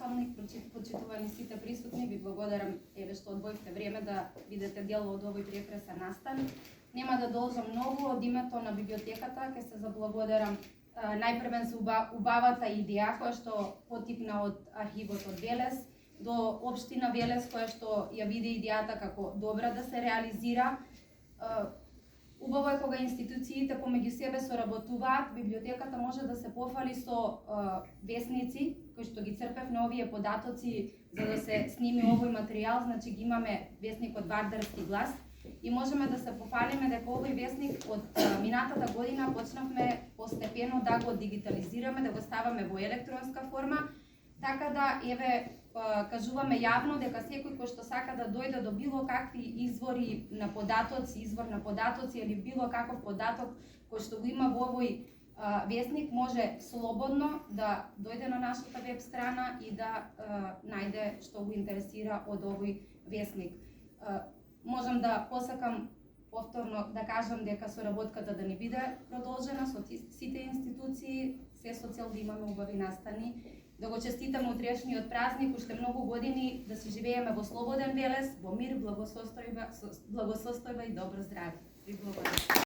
насолник, почитувани сите присутни, ви благодарам еве што одвоивте време да видите дел од овој прекрасен настан. Нема да должам многу од името на библиотеката, ќе се заблагодарам најпрвен за убавата идеја која што потикна од архивот од Велес до општина Велес која што ја види идејата како добра да се реализира. Убаво е кога институциите помеѓу себе соработуваат, библиотеката може да се пофали со весници кои што ги црпевме овие податоци за да се сними овој материјал, значи ги имаме весникот Вардарски глас и можеме да се пофалиме дека овој весник од минатата година почнавме постепено да го дигитализираме, да го ставаме во електронска форма, така да еве кажуваме јавно дека секој кој што сака да дојде до било какви извор на податоци или било каков податок кој што го има во овој весник може слободно да дојде на нашата веб страна и да најде што го интересира од овој весник. Можам да посакам повторно да кажам дека соработката да ни биде продолжена со сите институции, се со цел да имаме убави настани, да го честитаме утрешниот празник, уште многу години да си живееме во слободен Велес, во мир, благосостојба и добро здравје. Ви благодарам.